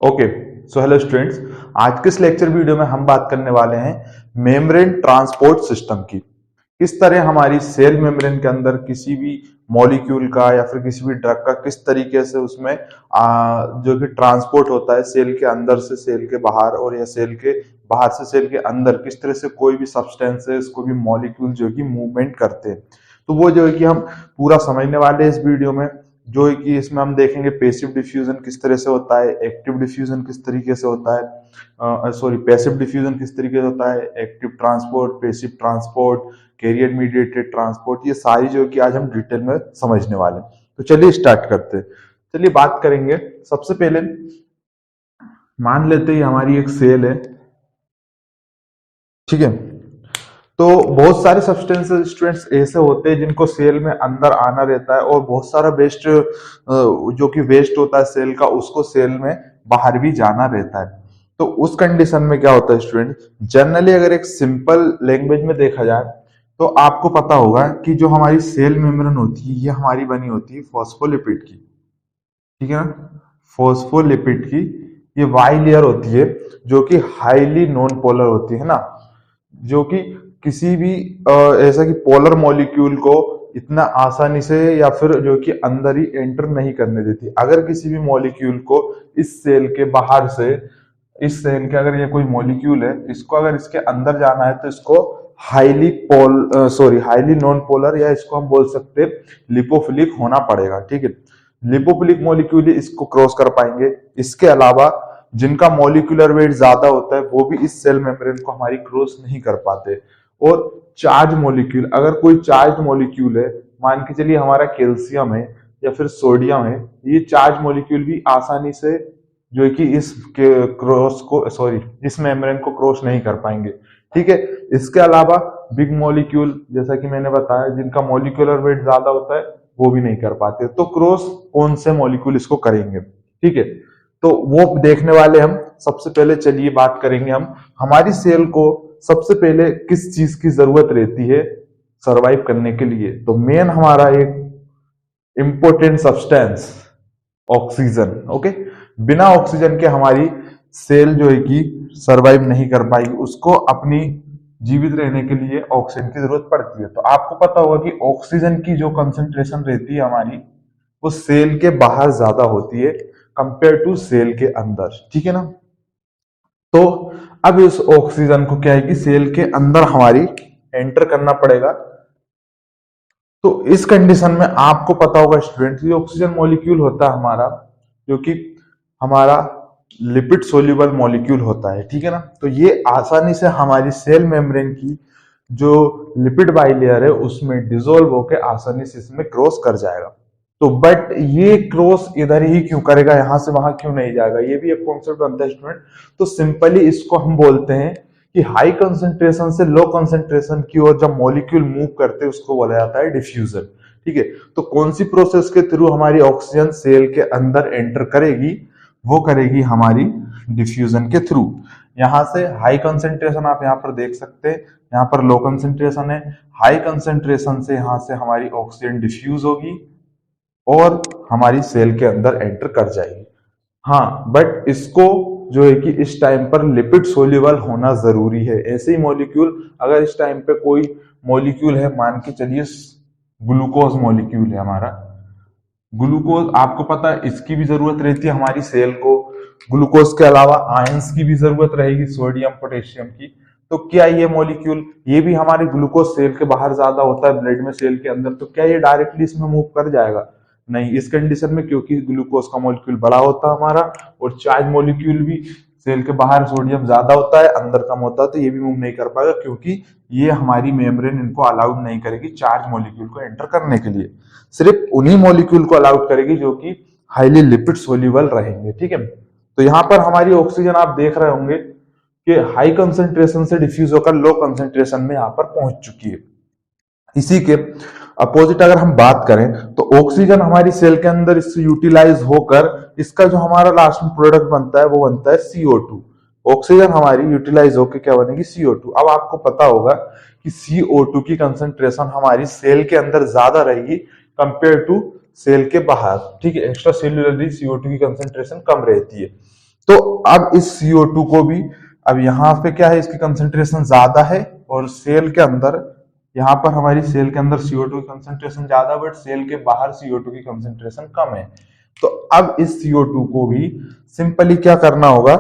Okay, so hello students. आज के इस लेक्चर वीडियो में हम बात करने वाले हैं मेम्ब्रेन ट्रांसपोर्ट सिस्टम की। किस तरह हमारी सेल मेम्ब्रेन के अंदर किसी भी मॉलिक्यूल का या फिर किसी भी ड्रग का किस तरीके से उसमें जो कि ट्रांसपोर्ट होता है सेल के अंदर से सेल के बाहर, और या सेल के बाहर से सेल के अंदर किस तरह से कोई भी सब्सटेंसेस कोई भी मॉलिक्यूल जो कि मूवमेंट करते हैं। तो वो जो है कि हम पूरा समझने वाले हैं इस वीडियो में। जो है कि इसमें हम देखेंगे पैसिव डिफ्यूजन किस तरह से होता है, एक्टिव डिफ्यूजन किस तरीके से होता है, पैसिव डिफ्यूजन किस तरीके से होता है, active transport, passive transport, carrier mediated transport, ये सारी जो है कि आज हम डिटेल में समझने वाले हैं। तो चलिए स्टार्ट करते हैं। चलिए बात करेंगे। सबसे पहले मान लेते हैं हमारी एक सेल है, ठीक है। तो बहुत सारे सब्सटेंसेस स्टूडेंट्स ऐसे होते हैं जिनको सेल में अंदर आना रहता है, और बहुत सारा वेस्ट जो कि वेस्ट होता है सेल का, उसको सेल में बाहर भी जाना रहता है। तो उस कंडीशन में क्या होता है स्टूडेंट, जनरली अगर एक सिंपल लैंग्वेज में देखा जाए तो आपको पता होगा कि जो हमारी सेल मेम्ब्रेन होती है ये हमारी बनी होती है फॉस्फोलिपिड की, ठीक है ना। फॉस्फोलिपिड की ये वाई लेयर होती है जो कि हाईली नॉन पोलर होती है ना, जो कि किसी भी ऐसा कि पोलर मॉलिक्यूल को इतना आसानी से या फिर जो कि अंदर ही एंटर नहीं करने देती। अगर किसी भी मॉलिक्यूल को इस सेल के बाहर से, इस सेल के अगर ये कोई मॉलिक्यूल है, इसको अगर इसके अंदर जाना है तो इसको हाईली नॉन पोलर, या इसको हम बोल सकते हैं लिपोफिलिक होना पड़ेगा, ठीक है। लिपोफिलिक मॉलिक्यूल ही इसको क्रॉस कर पाएंगे। इसके अलावा जिनका मॉलिक्यूलर वेट ज्यादा होता है वो भी इस सेल मेम्ब्रेन को हमारी क्रॉस नहीं कर पाते। और चार्ज मॉलिक्यूल, अगर कोई चार्ज मॉलिक्यूल है, मान के चलिए हमारा कैल्शियम है या फिर सोडियम है, ये चार्ज मॉलिक्यूल भी आसानी से जो है कि इस मेम्ब्रेन को क्रॉस नहीं कर पाएंगे, ठीक है। इसके अलावा बिग मॉलिक्यूल, जैसा कि मैंने बताया, जिनका मॉलिक्यूलर वेट ज्यादा होता है वो भी नहीं कर पाते। तो क्रॉस कौन से मॉलिक्यूल इसको करेंगे, ठीक है। तो वो देखने वाले हम। सबसे पहले चलिए बात करेंगे हम, हमारी सेल को सबसे पहले किस चीज की जरूरत रहती है सरवाइव करने के लिए। तो मेन हमारा एक इंपॉर्टेंट सब्सटेंस ऑक्सीजन, ओके। बिना ऑक्सीजन के हमारी सेल जो है कि सरवाइव नहीं कर पाएगी, उसको अपनी जीवित रहने के लिए ऑक्सीजन की जरूरत पड़ती है। तो आपको पता होगा कि ऑक्सीजन की जो कंसंट्रेशन रहती है हमारी, वो सेल के बाहर ज्यादा होती है कंपेयर टू सेल के अंदर, ठीक है ना। तो अब इस ऑक्सीजन को क्या है कि सेल के अंदर हमारी एंटर करना पड़ेगा। तो इस कंडीशन में आपको पता होगा स्टूडेंट, ये ऑक्सीजन मॉलिक्यूल होता है हमारा, जो कि हमारा लिपिड सोल्यूबल मॉलिक्यूल होता है, ठीक है ना। तो ये आसानी से हमारी सेल मेम्ब्रेन की जो लिपिड बाइलेयर है उसमें डिसोल्व होकर आसानी से इसमें क्रॉस कर जाएगा। तो बट ये क्रॉस इधर ही क्यों करेगा, यहां से वहां क्यों नहीं जाएगा, ये भी एक कॉन्सेप्ट बनता है स्टूडेंट। तो सिंपली इसको हम बोलते हैं कि हाई कंसंट्रेशन से लो कंसंट्रेशन की ओर जब मॉलिक्यूल मूव करते हैं उसको बोला जाता है डिफ्यूजन, ठीक है। तो कौन सी प्रोसेस के थ्रू हमारी ऑक्सीजन सेल के अंदर एंटर करेगी, वो करेगी हमारी डिफ्यूजन के थ्रू। यहां से हाई कंसंट्रेशन आप यहां पर देख सकते हैं, यहाँ पर लो कंसंट्रेशन है। हाई कंसंट्रेशन से यहां से हमारी ऑक्सीजन डिफ्यूज होगी और हमारी सेल के अंदर एंटर कर जाएगी। हाँ, बट इसको जो है कि इस टाइम पर लिपिड सोल्यूबल होना जरूरी है। ऐसे ही मॉलिक्यूल, अगर इस टाइम पे कोई मॉलिक्यूल है, मान के चलिए ग्लूकोज मॉलिक्यूल है हमारा, ग्लूकोज आपको पता है इसकी भी जरूरत रहती है हमारी सेल को। ग्लूकोज के अलावा आयंस की भी जरूरत रहेगी, सोडियम पोटेशियम की। तो क्या ये मॉलिक्यूल, ये भी हमारे ग्लूकोज सेल के बाहर ज्यादा होता है ब्लड में सेल के अंदर, तो क्या ये डायरेक्टली इसमें मूव कर जाएगा? नहीं, इस कंडीशन में, क्योंकि ग्लूकोज का मॉलिक्यूल बड़ा होता है हमारा, और चार्ज मॉलिक्यूल भी सेल के बाहर सोडियम ज्यादा होता है, अंदर कम होता है, तो ये भी मूव नहीं कर पाएगा, क्योंकि ये हमारी मेम्ब्रेन इनको अलाउड नहीं करेगी चार्ज मॉलिक्यूल को एंटर करने के लिए। सिर्फ उन्हीं मॉलिक्यूल को अलाउड करेगी जो कि हाईली लिपिड सोल्यूबल रहेंगे, ठीक है। तो यहाँ पर हमारी ऑक्सीजन आप देख रहे होंगे कि हाई कंसंट्रेशन से डिफ्यूज होकर लो कंसंट्रेशन में यहाँ पर पहुंच चुकी है। इसी के अपोजिट अगर हम बात करें तो ऑक्सीजन हमारी सेल के अंदर इससे यूटिलाइज होकर इसका जो हमारा लास्ट में प्रोडक्ट बनता है वो बनता है CO2। ऑक्सीजन हमारी यूटिलाइज होकर क्या बनेगी, CO2। अब आपको पता होगा कि CO2 की कंसंट्रेशन हमारी सेल के अंदर ज्यादा रहेगी कंपेयर टू सेल के बाहर, ठीक है। एक्स्ट्रा सेल्यूलरली CO2 की कंसंट्रेशन कम रहती है। तो अब इस CO2 को भी, अब यहाँ पे क्या है, इसकी कंसेंट्रेशन ज्यादा है और सेल के अंदर, यहाँ पर हमारी सेल के अंदर CO2 की कंसेंट्रेशन ज्यादा, बट सेल के बाहर CO2 की कंसेंट्रेशन कम है। तो अब इस CO2 को भी सिंपली क्या करना होगा,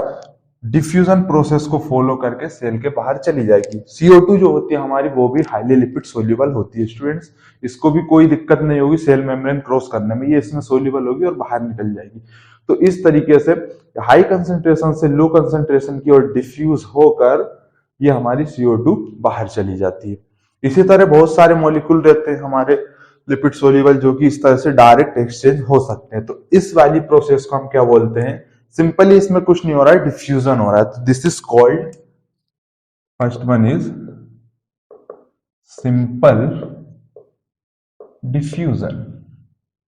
डिफ्यूजन प्रोसेस को फॉलो करके सेल के बाहर चली जाएगी। CO2 जो होती है हमारी, वो भी हाईली लिपिड सोल्यूबल होती है स्टूडेंट्स, इसको भी कोई दिक्कत नहीं होगी सेल मेम्ब्रेन क्रॉस करने में, ये इसमें सोल्यूबल होगी और बाहर निकल जाएगी। तो इस तरीके से हाई कंसेंट्रेशन से लो कंसेंट्रेशन की ओर डिफ्यूज होकर ये हमारी CO2 बाहर चली जाती है। इसी तरह बहुत सारे मॉलिक्यूल रहते हैं हमारे लिपिड सोल्यूबल जो कि इस तरह से डायरेक्ट एक्सचेंज हो सकते हैं। तो इस वाली प्रोसेस को हम क्या बोलते हैं, सिंपली इसमें कुछ नहीं हो रहा है, डिफ्यूजन हो रहा है। तो this is called, first one is simple diffusion.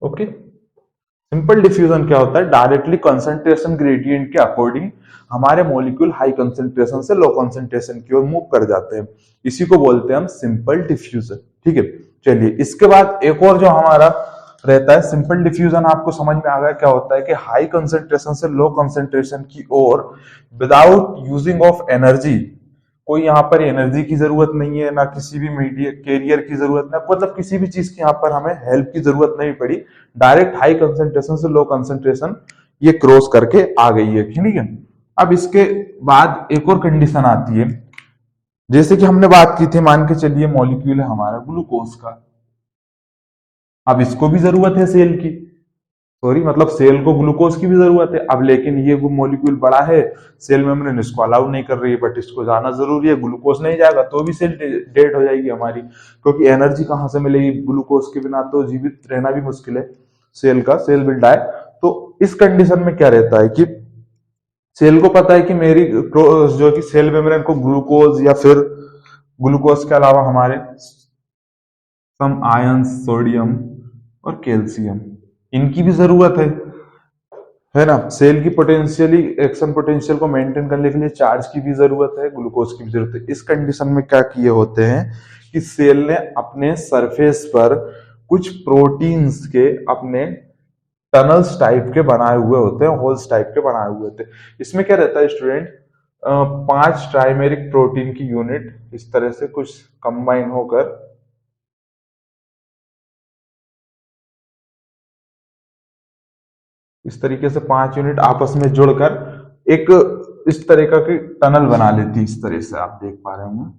Okay, simple diffusion क्या होता है, डायरेक्टली कंसंट्रेशन ग्रेडियंट के अकॉर्डिंग हमारे मॉलिक्यूल हाई कंसंट्रेशन से लो कंसंट्रेशन की ओर मूव कर जाते हैं, इसी को बोलते हैं हम सिंपल डिफ्यूजन। ठीक है, चलिए इसके बाद एक और जो हमारा रहता है सिंपल डिफ्यूजन, आपको समझ में आ गया क्या होता है कि हाई कंसंट्रेशन से लो कंसंट्रेशन की ओर विदाउट यूजिंग ऑफ एनर्जी, कोई यहाँ पर एनर्जी की जरूरत नहीं है, ना किसी भी मीडिया कैरियर की जरूरत है, मतलब किसी भी चीज की यहाँ पर हमें हेल्प की जरूरत नहीं पड़ी, डायरेक्ट हाई कंसंट्रेशन से लो कंसंट्रेशन ये क्रॉस करके आ गई है। ठीक है, अब इसके बाद एक और कंडीशन आती है, जैसे कि हमने बात की थी, मान के चलिए मॉलिक्यूल है हमारा ग्लूकोज का, अब इसको भी जरूरत है सेल की, सॉरी मतलब सेल को ग्लूकोज की भी जरूरत है। अब लेकिन ये मॉलिक्यूल बड़ा है, सेल मेम्ब्रेन इसको अलाउ नहीं कर रही है, बट इसको जाना जरूरी है, ग्लूकोज नहीं जाएगा तो भी सेल डेड हो जाएगी हमारी, क्योंकि एनर्जी कहाँ से मिलेगी, ग्लूकोज के बिना तो जीवित रहना भी मुश्किल है सेल का, सेल विल डाई। तो इस कंडीशन में क्या रहता है कि सेल को पता है कि मेरी जो कि सेल मेम्ब्रेन को ग्लूकोज या फिर ग्लूकोज के अलावा हमारे सम आयंस, सोडियम और कैल्शियम, इनकी भी जरूरत है ना। सेल की पोटेंशियली एक्शन पोटेंशियल को मेंटेन करने के लिए चार्ज की भी जरूरत है, ग्लूकोज की भी जरूरत है। इस कंडीशन में क्या किए होते हैं कि सेल ने अपने सरफेस पर कुछ प्रोटीन्स के अपने टनल्स टाइप के बनाए हुए होते हैं, होल्स टाइप के बनाए हुए होते हैं। इसमें क्या रहता है स्टूडेंट, 5 ट्राइमेरिक प्रोटीन की यूनिट इस तरह से कुछ कंबाइन होकर इस तरीके से 5 यूनिट आपस में जुड़कर एक इस तरह का की टनल बना लेती है। इस तरह से आप देख पा रहे होंगे,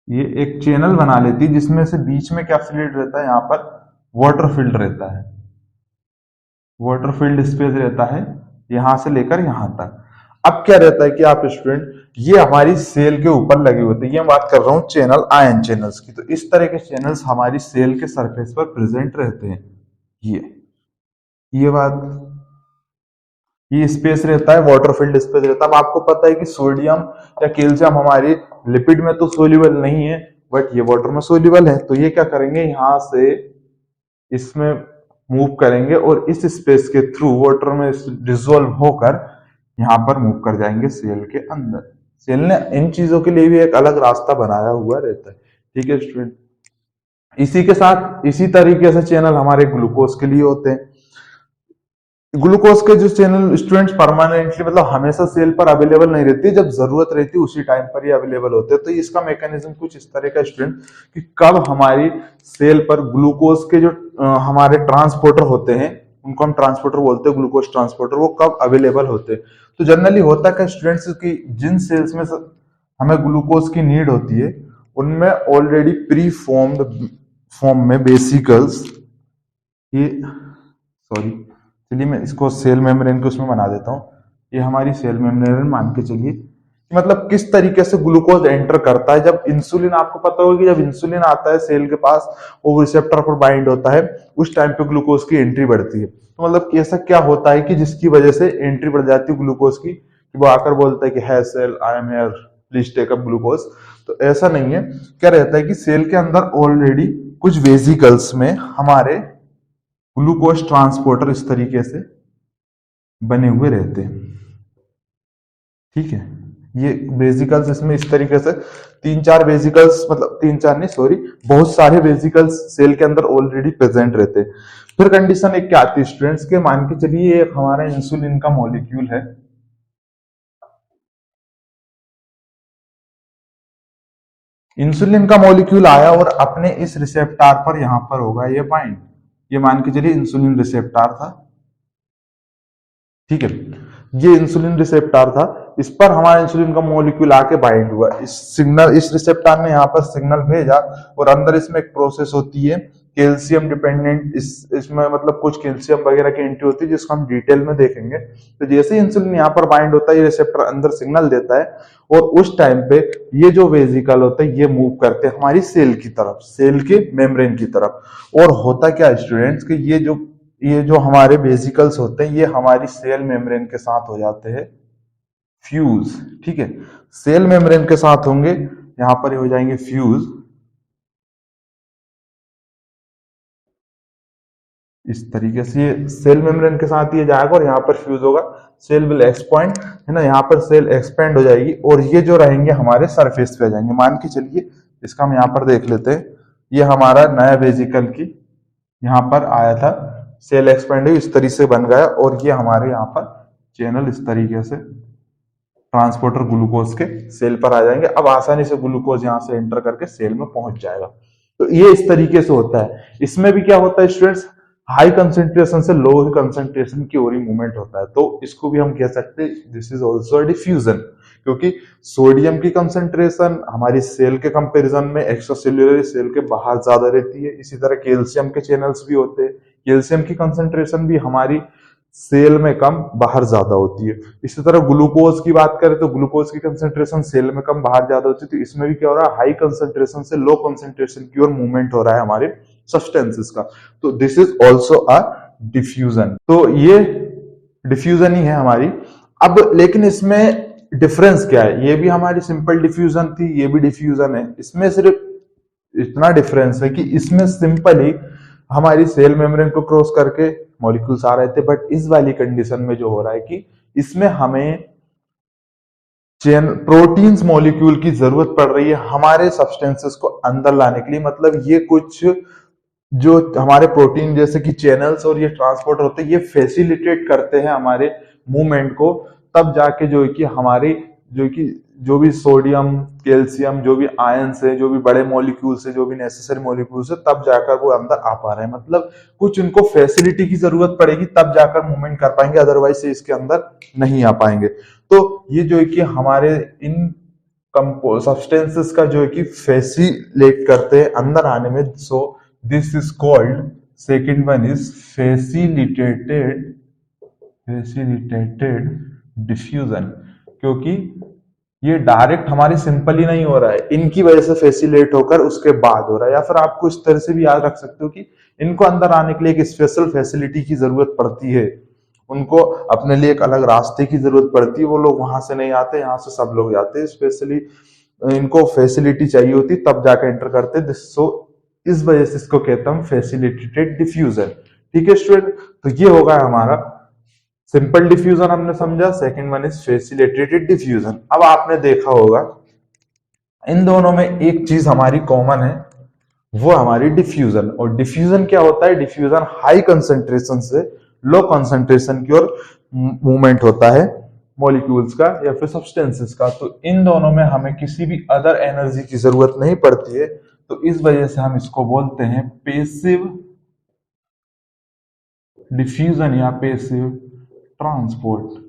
ये एक चैनल बना लेती है जिसमें से बीच में क्या फ्लूइड रहता है, यहाँ पर वाटर फील्ड रहता है, वाटर फील्ड स्पेस रहता है यहां से लेकर यहां तक। अब क्या रहता है कि आप स्टूडेंट, ये हमारी सेल के ऊपर लगे होते हैं, ये मैं बात कर रहा हूं चैनल, आयन चैनल्स की। तो इस तरह के चैनल्स हमारी सेल के सरफेस पर प्रेजेंट रहते हैं। ये बात, ये स्पेस रहता है, वाटर फील्ड स्पेस रहता है। अब आपको पता है कि सोडियम या कैल्शियम हमारी लिपिड में तो सोल्यूबल नहीं है, बट ये वाटर में सोल्यूबल है। तो ये क्या करेंगे, यहां से इसमें मूव करेंगे और इस स्पेस के थ्रू वाटर में डिसॉल्व होकर यहां पर मूव कर जाएंगे सेल के अंदर। सेल ने इन चीजों के लिए भी एक अलग रास्ता बनाया हुआ रहता है। ठीक है स्टूडेंट, इसी के साथ इसी तरीके से चैनल हमारे ग्लूकोज के लिए होते हैं। ग्लूकोज के जो चैनल स्टूडेंट्स परमानेंटली मतलब हमेशा सेल पर अवेलेबल नहीं रहती, जब जरूरत रहती है उसी टाइम पर ही अवेलेबल होते हैं। तो इसका मैकेनिज्म कुछ इस तरह का स्टूडेंट कि कब हमारी सेल पर ग्लूकोज के जो हमारे ट्रांसपोर्टर होते हैं, उनको हम ट्रांसपोर्टर बोलते हैं, ग्लूकोज ट्रांसपोर्टर, वो कब अवेलेबल होते हैं। तो जनरली होता क्या स्टूडेंट्स की जिन सेल्स में हमें ग्लूकोज की नीड होती है उनमें ऑलरेडी प्री फॉर्म्ड फॉर्म में वेसिकल्स, ये सॉरी चलिए मैं इसको सेल मेम्ब्रेन को उसमें बना देता हूँ, ये हमारी सेल मेम्ब्रेन मान के चलिए कि मतलब किस तरीके से ग्लूकोज एंटर करता है। जब इंसुलिन, आपको पता होगा कि जब इंसुलिन आता है सेल के पास, वो रिसेप्टर पर बाइंड होता है, उस टाइम पे ग्लूकोज की एंट्री बढ़ती है। तो मतलब ऐसा क्या होता है कि जिसकी वजह से एंट्री बढ़ जाती है ग्लूकोज की, कि वो आकर बोलता है कि है cell, I am here, please take up glucose. तो ऐसा नहीं है, क्या रहता है कि सेल के अंदर ऑलरेडी कुछ वेसिकल्स में हमारे ग्लूकोज ट्रांसपोर्टर इस तरीके से बने हुए रहते हैं। ठीक है, ये वेसिकल्स इसमें इस तरीके से तीन चार वेसिकल्स, मतलब तीन चार नहीं सॉरी, बहुत सारे वेसिकल्स सेल के अंदर ऑलरेडी प्रेजेंट रहते हैं। फिर कंडीशन एक क्या आती है स्टूडेंट्स के, मान के चलिए एक हमारा इंसुलिन का मॉलिक्यूल है, इंसुलिन का मॉलिक्यूल आया और अपने इस रिसेप्टार पर यहां पर होगा ये बाइंड, ये मान के चलिए इंसुलिन रिसेप्टार था, ठीक है, ये इंसुलिन रिसेप्टार था, इस पर हमारा इंसुलिन का मॉलिक्यूल आके बाइंड हुआ, इस सिग्नल, इस रिसेप्टार ने यहाँ पर सिग्नल भेजा और अंदर इसमें एक प्रोसेस होती है कैल्शियम डिपेंडेंट, इसमें मतलब कुछ कैल्शियम वगैरह की एंट्री होती है जिसको हम डिटेल में देखेंगे। तो जैसे ही इंसुलिन यहाँ पर बाइंड होता है ये रिसेप्टर अंदर सिग्नल देता है और उस टाइम पे ये जो वेसिकल होता है ये मूव करते हैं हमारी सेल की तरफ, सेल के मेम्ब्रेन की तरफ। और होता क्या स्टूडेंट्स कि ये जो हमारे वेसिकल्स होते हैं ये हमारी सेल मेम्ब्रेन के साथ हो जाते हैं फ्यूज, ठीक है, सेल मेम्ब्रेन के साथ होंगे, यहां पर हो जाएंगे फ्यूज, इस तरीके से ये सेल मेम्ब्रेन के साथ ये जाएगा और यहाँ पर फ्यूज होगा, सेल विल एक्सपैंड, है ना, यहाँ पर सेल एक्सपेंड हो जाएगी और ये जो रहेंगे हमारे सरफेस पे आ जाएंगे। मान के चलिए इसका हम यहाँ पर देख लेते हैं, ये हमारा नया वेसिकल की यहाँ पर आया था, सेल एक्सपेंड इस तरीके से बन गया और ये हमारे यहाँ पर चैनल इस तरीके से ट्रांसपोर्टर ग्लूकोज के सेल पर आ जाएंगे। अब आसानी से ग्लूकोज यहाँ से एंटर करके सेल में पहुंच जाएगा। तो ये इस तरीके से होता है। इसमें भी क्या होता है स्टूडेंट्स, हाई कंसेंट्रेशन से लो कंसेंट्रेशन की ओर ही मूवमेंट होता है, तो इसको भी हम कह सकते हैं दिस इज ऑल्सो डिफ्यूजन, क्योंकि सोडियम की कंसेंट्रेशन हमारी सेल के कंपैरिजन में एक्स्ट्रा सेल्यूलर सेल के बाहर ज्यादा रहती है। इसी तरह कैल्शियम के चैनल्स भी होते हैं, कैल्शियम की कंसेंट्रेशन भी हमारी सेल में कम बाहर ज्यादा होती है। इसी तरह ग्लूकोज की बात करें तो ग्लूकोज की कंसेंट्रेशन सेल में कम बाहर ज्यादा होती है, तो इसमें भी क्या हो रहा है, हाई कंसेंट्रेशन से लो कंसेंट्रेशन की ओर मूवमेंट हो रहा है हमारे सब्सटेंसेस का। तो this is also a diffusion. तो ये डिफ्यूजन ही है हमारी। अब लेकिन इसमें डिफरेंस क्या है, ये भी हमारी सिंपल डिफ्यूजन थी, ये भी डिफ्यूजन है। इसमें सिर्फ इतना डिफरेंस है कि इसमें सिंपली हमारी सेल मेम्ब्रेन को क्रॉस करके मॉलिक्यूल्स आ रहे थे, बट इस वाली कंडीशन में जो हो रहा है कि इसमें हमें प्रोटीन्स मॉलिक्यूल की जरूरत पड़ रही है हमारे सब्सटेंसेस को अंदर लाने के लिए। मतलब ये कुछ जो हमारे प्रोटीन जैसे कि चैनल्स और ये ट्रांसपोर्टर होते हैं, ये फैसिलिटेट करते हैं हमारे मूवमेंट को, तब जाके जो है कि हमारी जो भी सोडियम, कैल्शियम, जो भी आयंस है, जो भी बड़े मॉलिक्यूल्स है, जो भी नेसेसरी मॉलिक्यूल्स है, तब जाकर वो अंदर आ पा रहे हैं। मतलब कुछ उनको फैसिलिटी की जरूरत पड़ेगी तब जाकर मूवमेंट कर पाएंगे, अदरवाइज से इसके अंदर नहीं आ पाएंगे। तो ये जो है कि हमारे इन सब्सटेंसेस का जो है कि फैसिलेट करते हैं अंदर आने में। So this is called, second one is facilitated diffusion, क्योंकि ये डायरेक्ट हमारी सिंपली नहीं हो रहा है, इनकी वजह से फैसिलेट होकर उसके बाद हो रहा है। या फिर आपको इस तरह से भी याद रख सकते हो कि इनको अंदर आने के लिए एक स्पेशल फैसिलिटी की जरूरत पड़ती है, उनको अपने लिए एक अलग रास्ते की जरूरत पड़ती है, वो लोग वहां से नहीं आते, यहाँ से सब लोग जाते हैं, स्पेशली इनको फैसिलिटी चाहिए होती तब जाकर एंटर करते हैं। सो इस वजह से इसको कहता हूं फैसिलिटेटेड डिफ्यूजन। ठीक है स्टूडेंट, तो ये होगा हमारा सिंपल डिफ्यूजन हमने समझा, second one is facilitated diffusion. अब आपने देखा होगा इन दोनों में एक चीज हमारी कॉमन है, वो हमारी डिफ्यूजन। और डिफ्यूजन क्या होता है, डिफ्यूजन हाई कंसंट्रेशन से लो कंसंट्रेशन की ओर मूवमेंट होता है मॉलिक्यूल्स का या फिर सब्सटेंसेस का। तो इन दोनों में हमें किसी भी अदर एनर्जी की जरूरत नहीं पड़ती है, तो इस वजह से हम इसको बोलते हैं पैसिव डिफ्यूजन या पैसिव ट्रांसपोर्ट।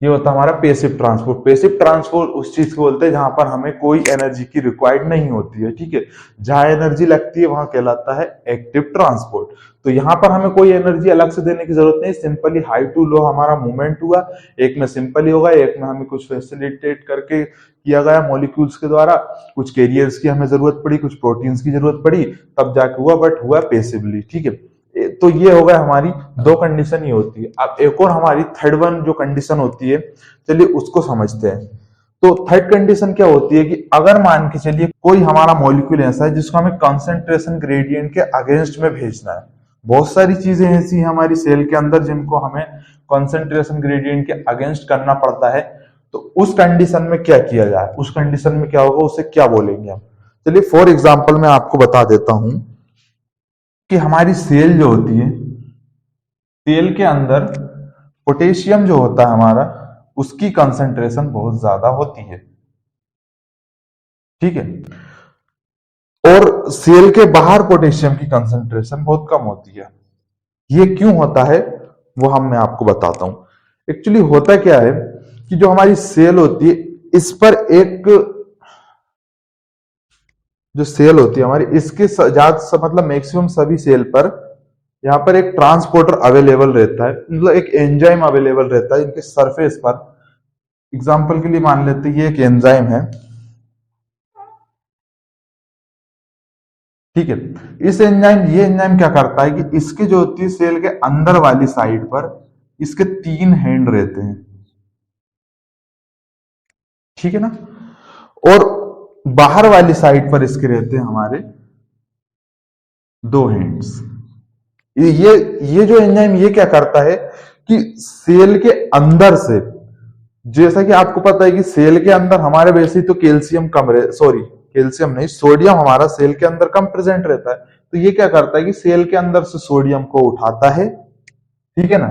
ये होता है हमारा पैसिव ट्रांसपोर्ट। पैसिव ट्रांसपोर्ट उस चीज को बोलते हैं जहां पर हमें कोई एनर्जी की रिक्वायर्ड नहीं होती है, ठीक है। जहां एनर्जी लगती है वहां कहलाता है एक्टिव ट्रांसपोर्ट। तो यहाँ पर हमें कोई एनर्जी अलग से देने की जरूरत नहीं, सिंपली हाई टू लो हमारा मूवमेंट हुआ, एक में सिंपली होगा, एक में हमें कुछ फैसिलिटेट करके किया गया मॉलिक्यूल्स के द्वारा, कुछ कैरियर्स की हमें जरूरत पड़ी, कुछ प्रोटीन्स की जरूरत पड़ी, तब जाके हुआ, बट हुआ पैसिवली, ठीक है। तो ये हो गया हमारी दो कंडीशन ही होती है। अब एक और हमारी थर्ड वन जो कंडीशन होती है, चलिए उसको समझते हैं। तो थर्ड कंडीशन क्या होती है कि अगर मान के चलिए कोई हमारा मॉलिक्यूल ऐसा है जिसको हमें कंसंट्रेशन ग्रेडियंट के अगेंस्ट में भेजना है। बहुत सारी चीजें ऐसी हैं हमारी सेल के अंदर जिनको हमें कंसंट्रेशन ग्रेडियंट के अगेंस्ट करना पड़ता है। तो उस कंडीशन में क्या किया जाए, उस कंडीशन में क्या होगा, उसे क्या बोलेंगे हम। चलिए फॉर एग्जाम्पल मैं आपको बता देता हूं कि हमारी सेल जो होती है, सेल के अंदर पोटेशियम जो होता है हमारा, उसकी कंसंट्रेशन बहुत ज्यादा होती है, ठीक है। और सेल के बाहर पोटेशियम की कंसंट्रेशन बहुत कम होती है। ये क्यों होता है वो मैं आपको बताता हूं। एक्चुअली होता क्या है कि जो हमारी सेल होती है, इस पर एक जो सेल होती है हमारी, इसके ज्यादा मतलब मैक्सिमम सभी सेल पर यहाँ पर एक ट्रांसपोर्टर अवेलेबल रहता है, मतलब एक एंजाइम अवेलेबल रहता है इनके सरफेस पर। एग्जाम्पल के लिए मान लेते हैं ये एक एंजाइम है, ठीक है। ये एंजाइम क्या करता है कि इसके जो होती है सेल के अंदर वाली साइड पर इसके 3 हैंड रहते हैं, ठीक है ना। और बाहर वाली साइड पर इसके रहते हैं हमारे 2 हैंड्स। ये जो एंजाइम ये क्या करता है कि सेल के अंदर से, जैसा कि आपको पता है कि सेल के अंदर हमारे वैसे ही तो कैल्शियम कम रहे, सॉरी कैल्शियम नहीं, सोडियम हमारा सेल के अंदर कम प्रेजेंट रहता है। तो ये क्या करता है कि सेल के अंदर से सोडियम को उठाता है, ठीक है ना।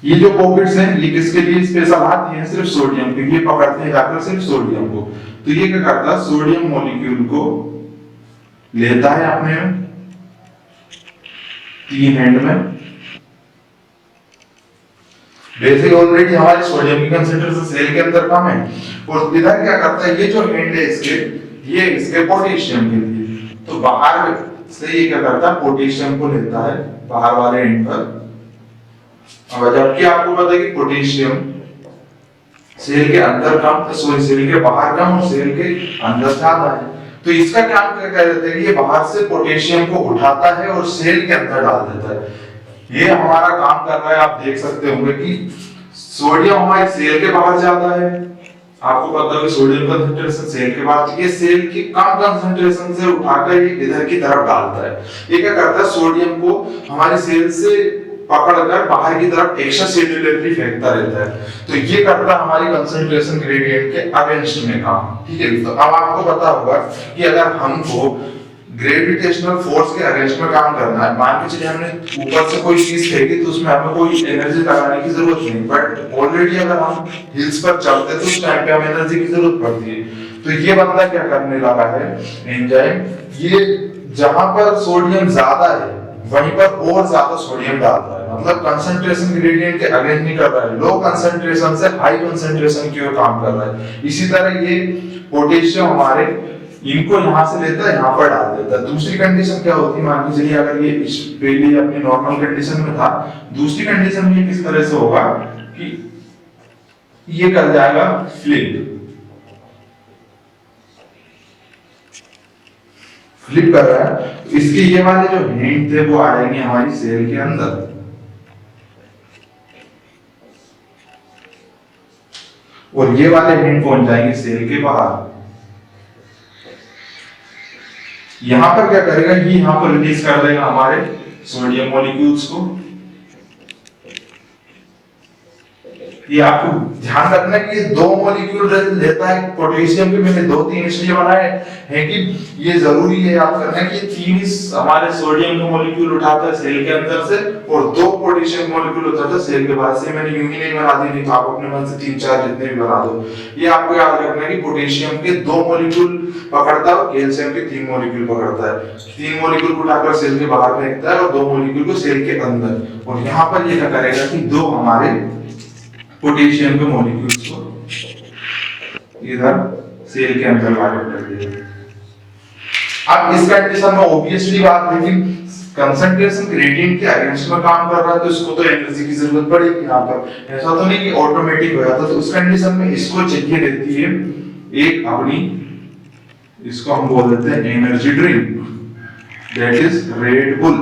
ये जो पॉकेट्स हैं ये किसके लिए स्पेशल आती हैं, सिर्फ सोडियम के लिए पकड़ते हैं जाकर सिर्फ सोडियम को। तो ये क्या करता है, सोडियम मॉलिक्यूल को लेता है अपने 3 हैंड में। वैसे ऑलरेडी हमारे सोडियम की कंसंट्रेशन सेल के अंदर कम है, और इधर क्या करता है, ये जो हैंड है इसके, ये इसके पोटेशियम के लिए। तो बाहर से ये क्या करता है, पोटेशियम को लेता है बाहर वाले एंड पर। अब जबकि आपको पता है कि पोटेशियम सेल के अंदर कम, सॉरी सेल के बाहर कम और सेल के अंदर ज्यादा है। तो इसका काम क्या कह देते हैं कि ये बाहर से पोटेशियम को उठाता है और सेल के अंदर डाल देता है। ये हमारा काम कर रहा है। आप देख सकते होंगे कि सोडियम हमारे सेल के बाहर जाता है, आपको पता है कि सोडियम कंसंट्रेशन सेल के बाहर, ये सेल की कम कंसंट्रेशन से उठाकर ये इधर की तरफ डालता है। ये क्या करता है, सोडियम को हमारे सेल से पकड़कर बाहर की तरफ एक्स्ट्रा सेल्युलरली फेंकता रहता है। तो ये करता है हमारी कंसंट्रेशन ग्रेडियंट के अगेंस्ट में काम, ठीक है। तो अब आपको पता होगा कि अगर हमको ग्रेविटेशनल फोर्स के अगेंस्ट में काम करना है, मान के चलिए हमने ऊपर से कोई चीज फेंकी तो उसमें हमें कोई एनर्जी लगाने की जरूरत नहीं, बट ऑलरेडी अगर हम हिल्स पर चलते हैं तो उस टाइम पे हमें एनर्जी की जरूरत पड़ती है। तो ये बंदा क्या करने लगा है एंजाइम, ये जहां पर सोडियम ज्यादा है वहीं पर और ज्यादा सोडियम डाल रहा है, मतलब कंसंट्रेशन ग्रेडियंट के अगेंस्ट नहीं कर रहा है, लो कंसंट्रेशन से हाई कंसंट्रेशन की ओर काम कर रहा है। इसी तरह ये पोटेशियम हमारे इनको यहां से लेता है, यहां पर डाल देता है। दूसरी कंडीशन क्या होती है, मान के चलिए अगर ये पहले अपनी नॉर्मल कंडीशन में था, दूसरी कंडीशन में किस तरह से होगा कि ये कर जाएगा फ्लिप कर रहा है। इसके ये वाले जो हैंड थे वो आ जाएंगे हमारी सेल के अंदर, और ये वाले हैंड पहुंच जाएंगे सेल के बाहर। यहां पर क्या करेगा, ये यहां पर रिलीज कर देगा हमारे सोडियम मॉलिक्यूल्स को। ये आपको ध्यान रखना कि ये 2 मॉलिक्यूल लेता है पोटेशियम के, मैंने 2-3 इसलिए बनाए हैं कि ये जरूरी है याद करना कि 3 हमारे सोडियम के मॉलिक्यूल उठाता है सेल के अंदर से, और 2 पोटेशियम मॉलिक्यूल उठाता है सेल के बाहर से। मैंने यूं ही नहीं बना दी, नहीं तो आप अपने मन से 3-4 जितने भी बना दो। ये आपको याद रखना है कि पोटेशियम के 2 मॉलिक्यूल पकड़ता है और कैल्शियम के 3 मॉलिक्यूल पकड़ता है। 3 मॉलिक्यूल को उठाकर सेल के बाहर फेंकता है और 2 मॉलिक्यूल को सेल के अंदर। और यहाँ पर ये क्या करेगा कि 2 हमारे पोटेशियम के मॉलिक्यूल्स को इधर सेल के अंदर वाले कर देगा। अब इस कंडीशन में ऑब्वियसली बात है कि कंसंट्रेशन ग्रेडियंट के अगेंस्ट में काम कर रहा है, तो इसको तो एनर्जी की जरूरत पड़ेगी। यहाँ पर ऐसा तो नहीं कि ऑटोमेटिक हो जाता, तो उस कंडीशन में इसको चाहिए रहती है एक अपनी, इसको हम बोल देते हैं energy drink, that is red bull,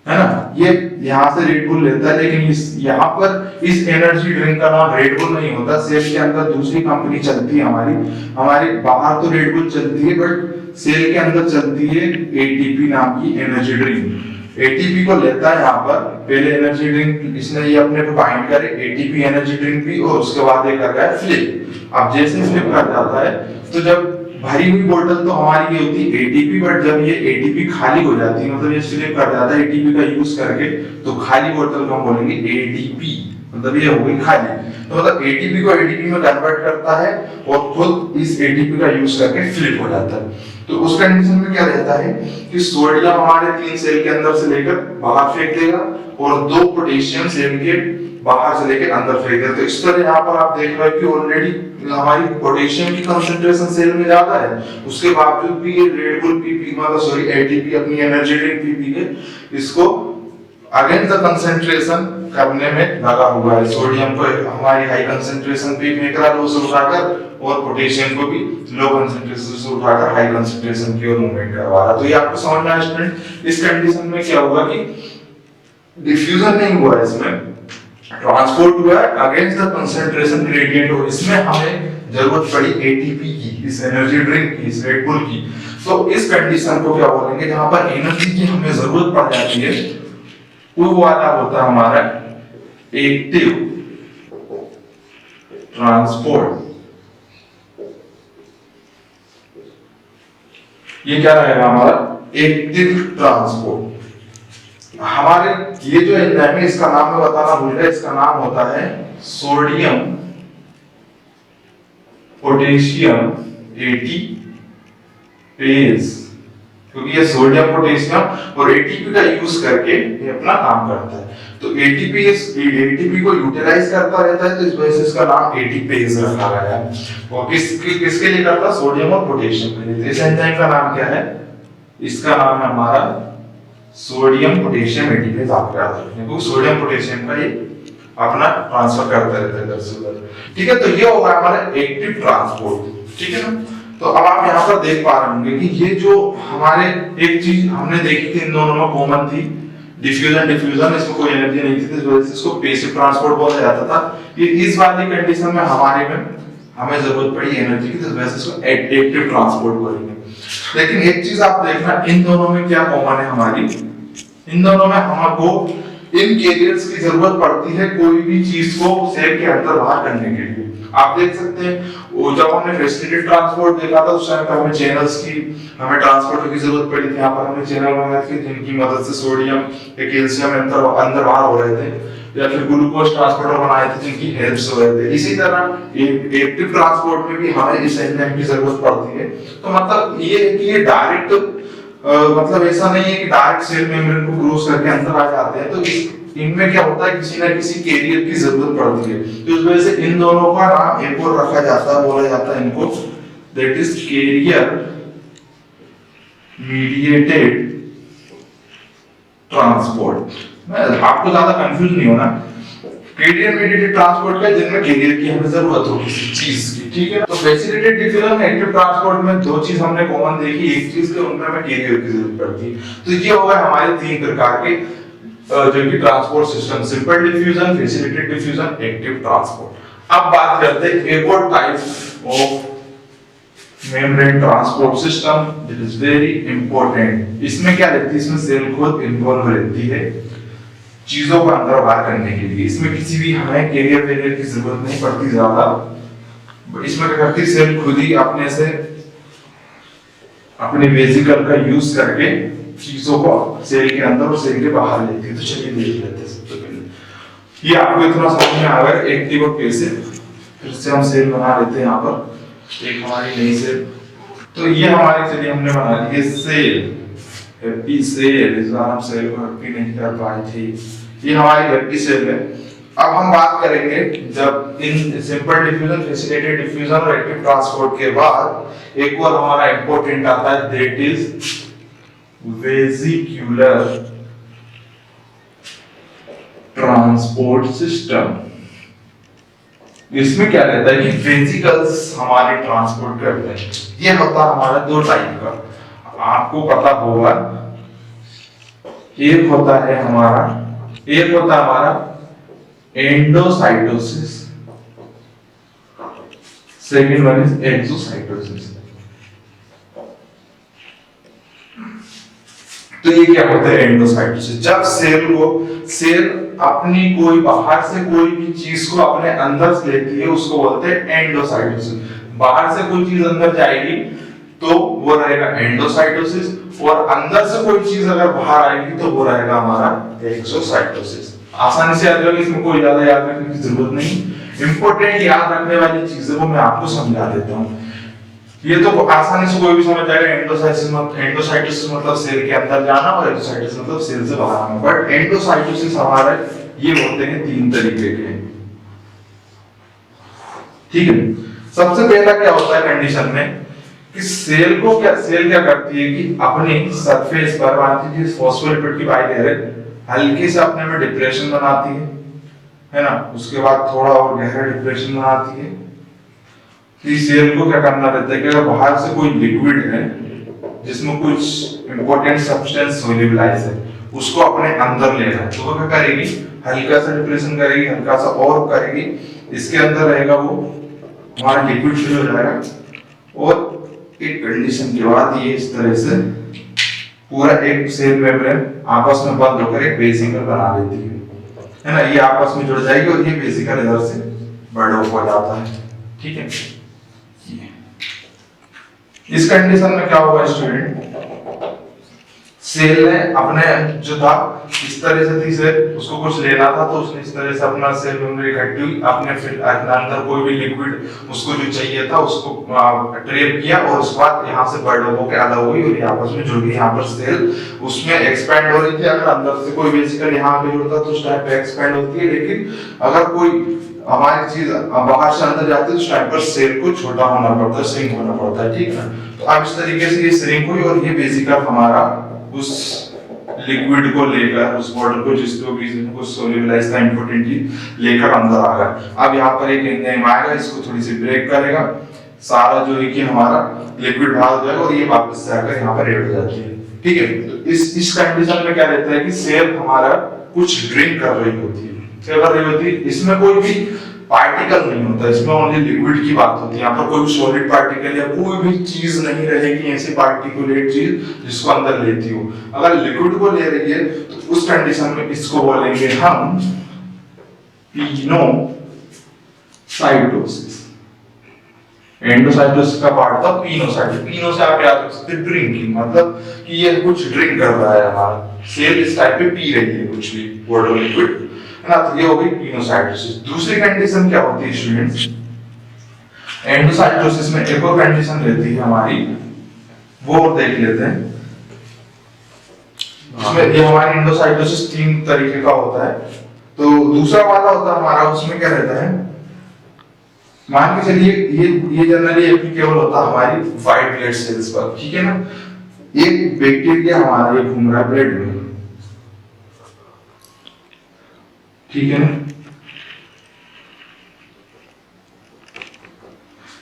है ना। ये यहां से रेड बुल लेता है, लेकिन यहाँ पर इस एनर्जी ड्रिंक का नाम रेड बुल नहीं होता। सेल के अंदर दूसरी कंपनी चलती है हमारे बाहर तो रेड बुल चलती है, बट सेल के अंदर चलती है एटीपी नाम की एनर्जी ड्रिंक। एटीपी को लेता है यहाँ पर, पहले एनर्जी ड्रिंक इसने ये अपने पे बाइंड करे, एटीपी एनर्जी ड्रिंक भी, और उसके बाद ये कर रहा है फ्लिप। अब जैसे फ्लिप कर जाता है तो जब भरी हुई बोतल तो हमारी ये होती है एटीपी, बट जब ये एटीपी खाली हो जाती है, मतलब ये फ्लिप कर जाता है एटीपी का यूज करके, तो खाली बोतल को हम बोलेंगे एडीपी, मतलब ये हो गई खाली। तो मतलब एटीपी को एडीपी में कन्वर्ट करता है और खुद इस एटीपी का यूज करके फ्लिप हो जाता है। तो उस कंडीशन में क्या रहता है कि सोडियम हमारे 3 सेल के अंदर से लेकर बाहर फेंक देगा और 2 पोटेशियम सेल के बाहर से लेकर अंदर फेंक देगा। तो इस तरह यहाँ पर आप देख रहे हो कि ऑलरेडी हमारी पोटेशियम की कंसंट्रेशन सेल में ज्यादा है, उसके बावजूद भी ये रेड बुल पी मतलब सॉरी एटीपी अपनी एनर्जी ड्रिंक पी के इसको अगेंस्ट द कंसंट्रेशन करने में लगा हुआ है। सोडियम को हमारी हाई कंसंट्रेशन पे फेंक रहा है लो से उठाकर, और पोटेशियम को भी लो कंसंट्रेशन से उठाकर हाई कंसंट्रेशन की ओर मूवमेंट करवा रहा है। तो ये आपको समझ में आया स्टूडेंट। इस कंडीशन में क्या हुआ कि डिफ्यूजन नहीं हुआ है, इसमें ट्रांसपोर्ट हुआ है अगेंस्ट द कंसंट्रेशन ग्रेडियंट, और इसमें हमें जरूरत पड़ी एटीपी की, इस एनर्जी ड्रिंक की, इस रेड बुल की। तो इस कंडीशन को क्या बोलेंगे, जहां पर एनर्जी की हमें जरूरत पड़ जाती है, वो वाला होता है हमारा एक्टिव ट्रांसपोर्ट। ये क्या रहेगा हमारा एक्टिव ट्रांसपोर्ट। हमारे ये जो एंजाइम है इसका नाम मैं बताना भूल गया, इसका नाम होता है सोडियम पोटेशियम एटीपेज, क्योंकि ये सोडियम पोटेशियम और एटीपी का यूज करके ये अपना काम करता है। तो एटीपी को यूटिलाइज करता रहता है, तो इस वजह से इसका नाम एटीपेज रखा गया है। और किसके लिए करता है, सोडियम और पोटेशियम के लिए। इस एंजाइम का नाम क्या है, इसका नाम है हमारा सोडियम पोटेशियम एटीपेज। आप याद रखें, क्योंकि सोडियम पोटेशियम का ये अपना ट्रांसफर करता रहता है इधर से उधर। ठीक है, तो ये होगा हमारा एक्टिव ट्रांसपोर्ट। ठीक है ना। तो अब आप यहाँ पर देख पा रहे होंगे कि ये जो हमारे एक चीज हमने देखी थी इन दोनों में कॉमन थी, डिफ्यूजन, इसमें कोई एनर्जी नहीं थी, इस वजह से इसको पैसिव ट्रांसपोर्ट बोला जाता था। ये इस वाली कंडीशन में हमारे में हमें जरूरत पड़ी एनर्जी की, तो इस वजह से इसको एक्टिव ट्रांसपोर्ट बोलेंगे। लेकिन एक चीज आप देखना, इन दोनों में क्या कॉमन है हमारी, इन दोनों में हमको इन कैरियर्स की जरूरत पड़ती है कोई भी चीज को सेल के अंदर बाहर करने के लिए। आप देख सकते हैं वो जब हमने फैसिलिटेटेड ट्रांसपोर्ट देखा था उस टाइम पर हमें चैनल्स की हमें ट्रांसपोर्टर की जरूरत पड़ी थी। यहाँ पर हमें चैनल बनाए थे जिनकी मदद से सोडियम या कैल्शियम अंदर बाहर हो रहे थे, या फिर ग्लूकोज ट्रांसपोर्टर बनाए थे जिनकी हेल्प से हो रहे थे। इसी तरह एक्टिव ट्रांसपोर्ट में भी हमें इस एंजाइम की जरूरत पड़ती है। तो मतलब ये है कि ये डायरेक्ट मतलब ऐसा नहीं है कि डायरेक्ट सेल मेम्ब्रेन को क्रॉस करके अंदर आ जाते हैं। तो इनमें क्या होता है, किसी ना किसी कैरियर की जरूरत पड़ती है। तो इस वजह से इन दोनों का नाम एक और रखा जाता है, बोला जाता है इनको, that is carrier mediated transport. आपको ज्यादा कंफ्यूज नहीं होना, कैरियर मीडिएटेड ट्रांसपोर्ट का जिनमें कैरियर की हमें जरूरत हो किसी चीज की। ठीक है, तो फैसिलिटेटेड डिफ्यूजन में एक्टिव ट्रांसपोर्ट में दो चीज हमने कॉमन देखी, एक चीज के उनमें हमें कैरियर की जरूरत पड़ती है। तो ये होगा हमारे 3 प्रकार के जो कि transport system, simple diffusion, facilitated diffusion, active transport. अब बात करते हैं एक और type of membrane transport system, it is very important. इसमें क्या रहती है, इसमें सेल खुद इन्वॉल्व रहती है चीजों को अंदर बाहर करने के लिए। इसमें किसी भी हमें कैरियर वेरियर की जरूरत नहीं पड़ती ज्यादा। इसमें क्या करती है, सेल खुद ही अपने से अपने वेसिकल का यूज करके चीजों को सेल के अंदर और सेल के बाहर लेती है। तो चलिए देख लेते हैं सबसे पहले। ये आपको इतना समझ में आ गया एक्टिव और पैसिव। फिर से हम सेल बना लेते हैं यहाँ पर एक हमारी नई सेल। तो ये हमारी चलिए हमने बना ली है सेल, हैप्पी सेल। इस बार हम सेल को हैप्पी नहीं कर पाए थे, ये हमारी हैप्पी सेल है। अब हम बात करेंगे जब in simple diffusion, facilitated diffusion और एक्टिव ट्रांसपोर्ट के बाद एक और हमारा इंपॉर्टेंट आता है, that is vesicular transport system. इसमें क्या रहता है कि वेसिकल्स हमारे ट्रांसपोर्ट करते हैं। ये होता है हमारा 2 टाइप का, आपको पता होगा। एक होता है हमारा endocytosis, second one is exocytosis. तो ये क्या होता है एंडोसाइटोसिस। जब सेल अपनी कोई बाहर से कोई भी चीज को अपने अंदर से लेती है उसको बोलते हैं एंडोसाइटोसिस। बाहर से कोई चीज अंदर जाएगी तो वो रहेगा एंडोसाइटोसिस, और अंदर से कोई चीज अगर बाहर आएगी तो वो रहेगा हमारा एक्सोसाइटोसिस। आसानी से याद रखिए, इसमें कोई ज्यादा याद रखने की जरूरत नहीं। इंपॉर्टेंट याद रखने वाली चीजें वो मैं आपको समझा देता हूँ। ये तो आसानी से कोई भी समझ जाएगा। एंडोसाइटोसिस मतलब सेल के अंदर जाना और एक्सोसाइटोसिस मतलब सेल से बाहर आना। बट एंडोसाइटोसिस हमारे ये होते हैं 3 तरीके के, ठीक है। सबसे पहला क्या होता है कंडीशन में कि सेल क्या करती है कि अपनी सरफेस पर मान लीजिए फॉस्फोलिपिड की बात करें, हल्की से अपने में डिप्रेशन बनाती है ना, उसके बाद थोड़ा और गहरा डिप्रेशन बनाती है। सेल को क्या करना रहता है कि अगर बाहर से कोई लिक्विड है जिसमें कुछ इंपॉर्टेंट सब्सटेंस सोल्यूबलाइज है उसको अपने अंदर लेना है, तो वो क्या करेगी, हल्का सा डिप्रेशन करेगी, हल्का सा और करेगी, इसके अंदर रहेगा वो हमारा लिक्विड फिल हो जाएगा, और एक कंडीशन के बाद ये इस तरह से पूरा एक सेल मेम्ब्रेन आपस में बंद होकर एक वेसिकल बना लेती है ना। ये आपस में जुड़ जाएगी और ये वेसिकल इधर से बर्ड ऑफ हो जाता है, ठीक है। इस कंडीशन में क्या होगा स्टूडेंट, सेल ने अपने जो था इस तरह से थी सेल, उसको कुछ लेना था तो उसने इस तरह से अपना सेल मेम्ब्रेन इकट्ठी हुई, अपने फिर अंदर कोई भी लिक्विड उसको जो चाहिए था उसको ट्रैप किया, और उसके बाद यहाँ से बर्ड होके अलग हुई और आपस में जुड़ गई। यहाँ पर सेल उसमें एक्सपैंड हो रही थी। अगर अंदर से कोई बेसिकली यहाँ पे जुड़ता तो उस टाइम पे एक्सपैंड होती है, लेकिन अगर कोई हमारी चीज बाहर से अंदर जाती है तो उस टाइम पर सेल को छोटा होना पड़ता है, श्रिंक होना पड़ता है, ठीक है। तो अब इस तरीके से ये श्रिंक हुई और ये बेसिकल हमारा उस लिक्विड को लेकर उस वाटर को जिसको भी कुछ सोल्यूबलाइज था इंपॉर्टेंटली लेकर अंदर आ गया। अब यहाँ पर एक एंजाइम आएगा, इसको थोड़ी सी ब्रेक करेगा, सारा जो है कि हमारा लिक्विड बाहर हो जाएगा और ये वापस से आकर यहाँ पर ऐड हो जाती है, ठीक है। तो इस कंडीशन में क्या रहता है कि सेल हमारा कुछ ड्रिंक कर रही होती है, क्या कर रही होती है, इसमें कोई भी पार्टिकल नहीं होता, इसमें ओनली लिक्विड की बात होती है। यहाँ पर कोई सॉलिड पार्टिकल या कोई भी चीज नहीं रहेगी ऐसी पार्टिकुलेट चीज जिसको अंदर लेती हो। अगर लिक्विड को ले रही है तो उस कंडीशन में इसको बोलेंगे हम पिनोसाइटोसिस। एंडोसाइटोसिस का पार्ट था पिनोसाइटोसिस। पिनो से आप याद रख सकते हैं ड्रिंकिंग, मतलब कि ये कुछ ड्रिंक कर रहा है, हमारा सेल इस टाइप पे पी रही है कुछ भी वाटर लिक्विड, है ना। तो ये हो गई पिनोसाइटोसिस। दूसरी कंडीशन क्या होती है स्टूडेंट्स, एंडोसाइटोसिस में एक और कंडीशन रहती है हमारी, वो और देख लेते हैं। इसमें ये हमारी एंडोसाइटोसिस 3 तरीके का होता है। तो दूसरा वाला होता है हमारा, उसमें क्या रहता है, मान के चलिए ये जनरली एप्लीकेबल होता है हमारी व्हाइट ब्लड सेल्स पर, ठीक है ना। एक बैक्टीरिया हमारा ये घूम रहा है ब्लड में, ठीक है ना।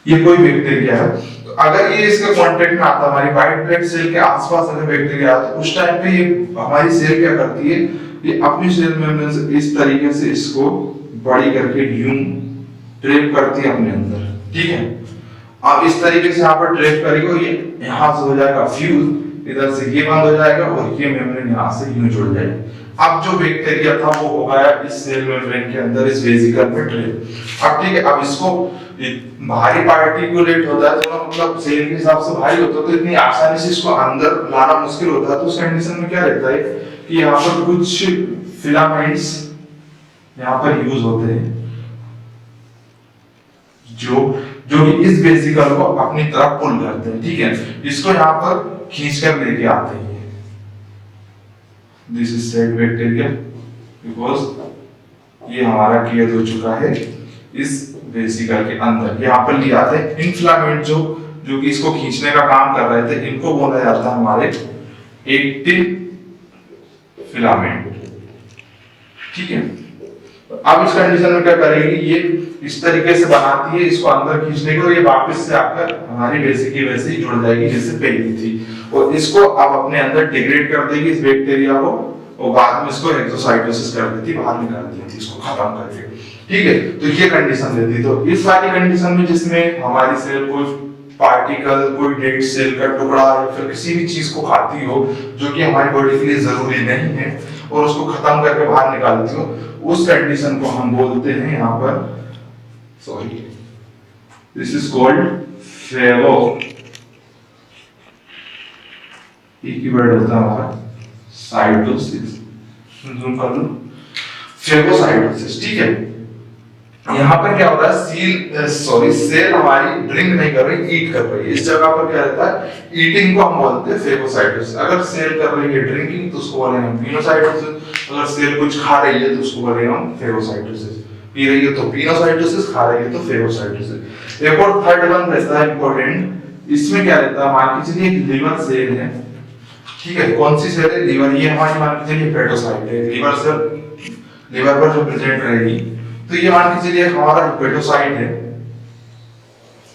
ये कोई बैक्टीरिया है, तो अगर ये इसके कांटेक्ट में आता है हमारी व्हाइट ब्लड सेल के आसपास अगर बैक्टीरिया आता है, उस टाइम पे ये हमारी सेल क्या करती है, ये अपनी सेल मेम्ब्रेन से इस तरीके से इसको बड़ी करके यूं ट्रैप करती है अपने अंदर, ठीक है। अब इस तरीके से यहाँ पर ट्रैप करेगी और ये यहाँ से हो जाएगा फ्यूज, इधर से ये बंद हो जाएगा और ये मेम्ब्रेन यहाँ से यूं जुड़ जाएगी। अब जो बैक्टीरिया था वो हो गया इस सेल मेम्ब्रेन के अंदर इस वेसिकल में ट्रैप। अब ठीक है, अब इसको भारी पार्टिकुलेट होता है तो मतलब सेल के हिसाब से भारी होता है, तो इतनी आसानी से इसको अंदर लाना मुश्किल होता है। तो उस कंडीशन में क्या रहता है कि यहाँ पर कुछ फिलामेंट्स यहाँ पर यूज होते हैं जो कि इस वेसिकल को अपनी तरफ पुल करते हैं, ठीक है। इसको यहाँ पर खींचकर लेके आते हैं। This is said bacteria because ये हमारा क्लियर हो चुका है इस वेसिकल के अंदर। यहाँ पर ले आते हैं इन्फ्लामेंट जो कि इसको खींचने का काम कर रहे थे, इनको बोला जाता है हमारे एक्टिन फिलामेंट, ठीक है। अब इस कंडीशन में क्या करेगी, ये इस तरीके से बनाती है, इसको अंदर खींच लेगी और ये वापस से आकर हमारी वेसिकल वैसे ही जुड़ जाएगी जैसे पहली थी, और इसको अब अपने अंदर डिग्रेड कर देगी इस बैक्टीरिया को, और बाद में इसको एक्सोसाइटोसिस कर देती, बाहर निकाल देती, इसको खत्म कर देती, ठीक है। तो ये कंडीशन रहती है। तो इस वाली कंडीशन में जिसमें हमारी सेल को पार्टिकल, कोई डेड सेल का टुकड़ा या फिर किसी भी चीज को खाती हो जो कि हमारी बॉडी के लिए जरूरी नहीं है और उसको खत्म करके बाहर निकालती हो, उस कंडीशन को हम बोलते हैं यहाँ पर, sorry, this is called phago, एक ही वर्ड होता है हमारा साइटोसिस, जूम कर लो, फेगोसाइटोसिस, ठीक है। यहाँ पर क्या हो रहा है, सेल हमारी ड्रिंक नहीं कर रही, ईट कर रही है। इस जगह पर क्या रहता है, ईटिंग को हम बोलते हैं फेगोसाइटोसिस। अगर सेल कर रही है ड्रिंकिंग तो उसको बोलेंगे हम पिनोसाइटोसिस। अगर सेल कुछ खा रही है तो उसको बोलेंगे हम फेगोसाइटोसिस। पी रही है तो पिनोसाइटोसिस, खा रही है तो फेगोसाइटोसिस। एक और थर्ड वन रहता है इंपॉर्टेंट, इसमें क्या रहता है, मान के चलिए एक लीवर सेल है, ठीक है, कौन सी सेल है, लीवर, ये हमारी मान के चलिए हेपेटोसाइट है, लीवर सेल लीवर पर जो प्रेजेंट रहेगी, तो ये मान के चलिए हमारा हेपेटोसाइट है।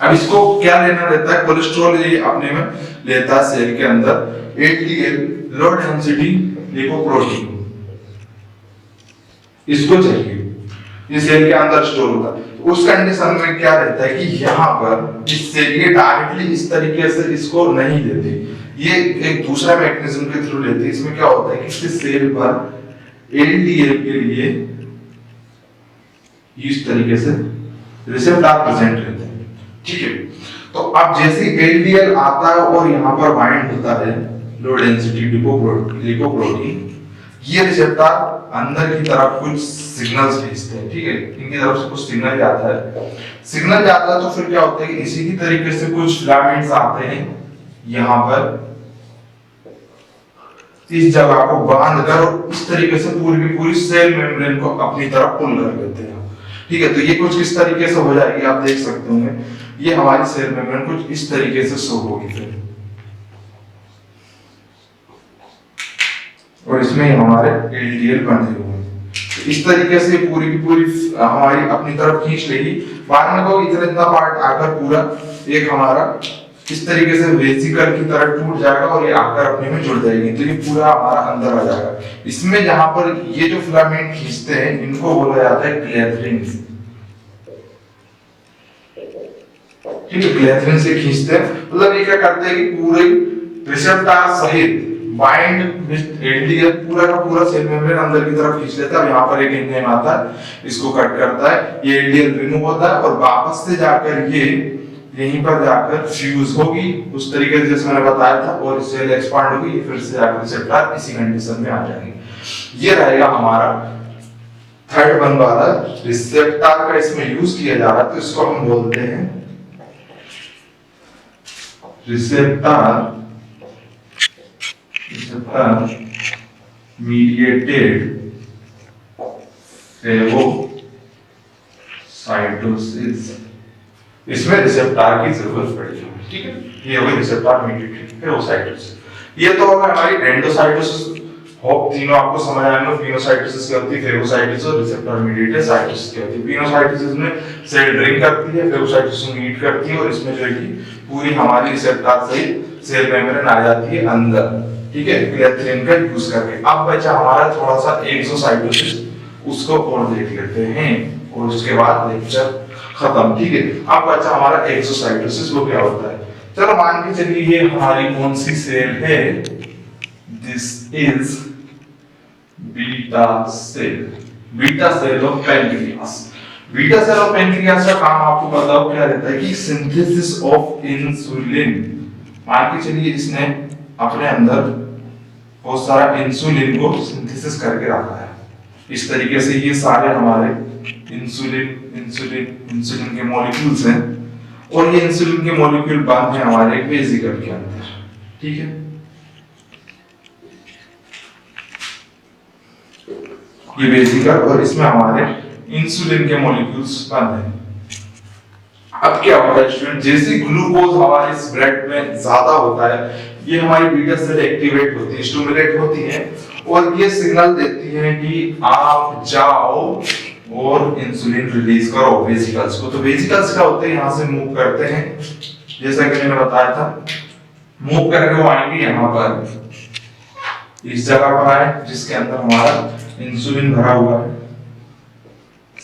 अब इसको क्या लेना रहता है, कोलेस्ट्रॉल ये अपने में लेता है सेल के अंदर, एलडीएल, लो डेंसिटी लिपोप्रोटीन, इसको चाहिए, ये सेल के अंदर स्टोर होता है। उस कंडीशन में क्या रहता है कि यहाँ पर इस सेल ये डायरेक्टली इस तरीके से इसको नहीं देती, ये एक दूसरा मैकेनिज्म के थ्रू लेती है। इसमें क्या होता है कि इस सेल पर एलडीएल के लिए इस तरीके से रिसेप्टर प्रेजेंट रहते हैं, ठीक है। तो अब जैसे एलडीएल आता है और यहाँ पर बाइंड होता है लो डेंसिटी लिपोप्रोटीन, ये रिसेप्टर अंदर की तरफ कुछ सिग्नल्स भेजते हैं, ठीक है, इनकी तरफ से कुछ सिग्नल जाता है, सिग्नल जाता है तो फिर क्या होता है कि इसी की तरीके से कुछ फिलामेंट्स आते हैं यहाँ पर इस जगह को बांध कर और इस तरीके से पूरी की पूरी सेल मेम्ब्रेन को अपनी तरफ पुल कर देते हैं, ठीक है। तो ये कुछ इस तरीके से हो जाएगी, आप देख सकते होंगे, ये हमारी सेल मेम्ब्रेन कुछ इस तरीके से शो होगी फिर, और इसमें हमारे एलडीएल बंधे हुए हैं। तो इस तरीके से पूरी की पूरी हमारी अपनी तरफ खींच लेगी। बाद में को इतना पार्ट आकर पूरा एक हमारा इस तरीके से वेसिकल की तरह टूट जाएगा और ये आकर अपने में जुड़ जाएगी, तो ये पूरा हमारा अंदर आ जाएगा। इसमें जहां पर ये जो फिलामेंट खींचते हैं इनको बोला जाता है क्लेथरिन, ठीक है, क्लेथरिन से खींचते हैं, मतलब ये क्या करते हैं कि पूरे रिसेप्टर सहित बाइंड विद एलडीएल पूरा का पूरा सेल मेम्ब्रेन अंदर की तरफ खींच लेता है। यहाँ पर एक एंजाइम आता है, इसको कट करता है, ये एलडीएल रिमूव होता है और वापस से जाकर ये यहीं पर जाकर फ्यूज होगी उस तरीके से जैसे मैंने बताया था, और सेल एक्सपांड होगी, फिर से जाकर रिसेप्टर इसी कंडीशन में आ जाएंगे। ये रहेगा हमारा थर्ड वन वाला रिसेप्टर का इसमें यूज किया जा रहा है, तो इसको हम बोलते हैं रिसेप्टर मीडिएटेड फेगोसाइटोसिस, इसमें रिसेप्टर की जरूरत पड़ेगी, ठीक है। ये हो गई रिसेप्टर मीडिएटेड फेगोसाइटोसिस। ये तो होगा हमारी एंडोसाइटोसिस, होप तीनों आपको समझ आएंगे। पिनोसाइटोसिस क्या होती है, फेगोसाइटोसिस और रिसेप्टर मीडिएटेड साइटोसिस क्या होती है। पिनोसाइटोसिस में सेल ड्रिंक करती है, फेगोसाइटोसिस में ईट करती है, और इसमें जो है कि पूरी हमारी रिसेप्टर सहित सेल मेम्ब्रेन आ जाती है अंदर, ठीक है, क्लेथरिन का यूज करके। अब बचा हमारा थोड़ा सा एक्सोसाइटोसिस, उसको और देख लेते हैं और उसके बाद लेक्चर खत्म, ठीक है। अब बचा हमारा एक्सोसाइटोसिस, वो क्या होता है, चलो मान के चलिए ये हमारी कौन सी सेल है, this is beta cell of pancreas. Beta cell of pancreas का काम आपको बताओ क्या रहता है कि सिंथेसिस ऑफ इंसुलिन। मान के चलिए इसने अपने अंदर बहुत सारा इंसुलिन को सिंथेसिस करके रखा है, इस तरीके से ये सारे हमारे इंसुलिन के मॉलिक्यूल्स हैं, और ये इंसुलिन के मॉलिक्यूल बंद हैं हमारे वेसिकल के अंदर, ठीक है। ये वेसिकल और इसमें हमारे इंसुलिन के मॉलिक्यूल्स बंद हैं। अब क्या होता है स्टूडेंट, जैसे ग्लूकोज हमारे ब्लड में ज्यादा होता है, ये हमारी बीटा सेल एक्टिवेट होती है, स्टिमुलेट होती है, और ये सिग्नल देती है कि आप जाओ और इंसुलिन रिलीज करो वेसिकल्स को। तो वेसिकल्स क्या होते हैं, यहाँ से मूव करते हैं, जैसा कि मैंने बताया था, मूव करके वो आएंगे यहाँ पर, इस जगह पर आए जिसके अंदर हमारा इंसुलिन भरा हुआ है,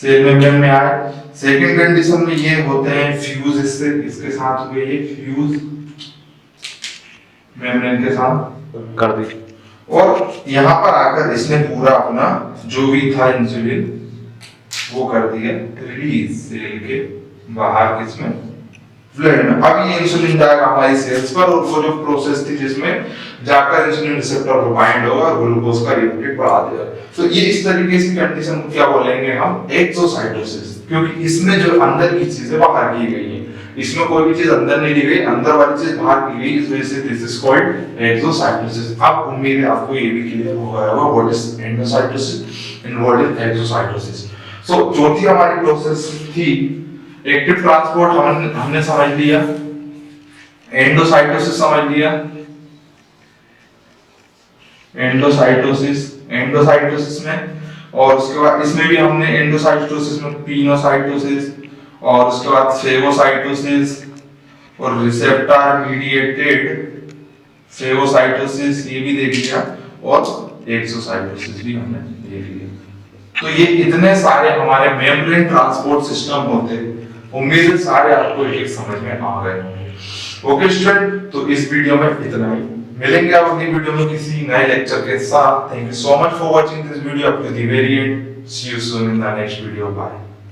सेल मेम्ब्रेन में आए। सेकंड कंडीशन में ये होते हैं फ्यूज, इसके साथ हुए ये फ्यूज मेम्ब्रेन के साथ कर दी, और यहाँ पर आकर इसने पूरा अपना जो भी था इंसुलिन वो कर दिया रिलीज सेल के बाहर, किसमें, ब्लड में। अब ये इंसुलिन जाएगा हमारी सेल्स पर, और वो जो प्रोसेस थी जिसमें जाकर इंसुलिन रिसेप्टर पर बाइंड होगा और ग्लूकोज का यूनिट बढ़ा देगा। तो ये इस तरीके की कंडीशन को क्या बोलेंगे हम, एक्सोसाइटोसिस, क्योंकि इसमें जो अंदर की चीजें बाहर की गई है, इसमें कोई भी चीज अंदर नहीं ली गई, अंदर वाली चीज बाहर की गई, इस वजह से दिस इज कॉल्ड एक्सोसाइटोसिस। अब उम्मीद है आपको ये भी क्लियर हो गया होगा what is endocytosis and what is exocytosis. So चौथी हमारी प्रोसेस थी एक्टिव ट्रांसपोर्ट, हमने समझ लिया, एंडोसाइटोसिस समझ लिया, एंडोसाइटोसिस में, और उसके बाद इसमें भी हमने एंडोसाइटोसिस में पिनोसाइटोसिस, और उसके बाद फेगोसाइटोसिस और रिसेप्टर मीडिएटेड फेगोसाइटोसिस ये भी देख लिया, और एक्सोसाइटोसिस भी हमने देख लिया। तो ये इतने सारे हमारे मेम्ब्रेन ट्रांसपोर्ट सिस्टम होते हैं, उम्मीद है सारे आपको एक समझ में आ गए होंगे। ओके स्टूडेंट, तो इस वीडियो में इतना ही, मिलेंगे आप अगली वीडियो में किसी नए लेक्चर के साथ। Thank you so much for watching this video up to the very end, see you soon in the next video, bye.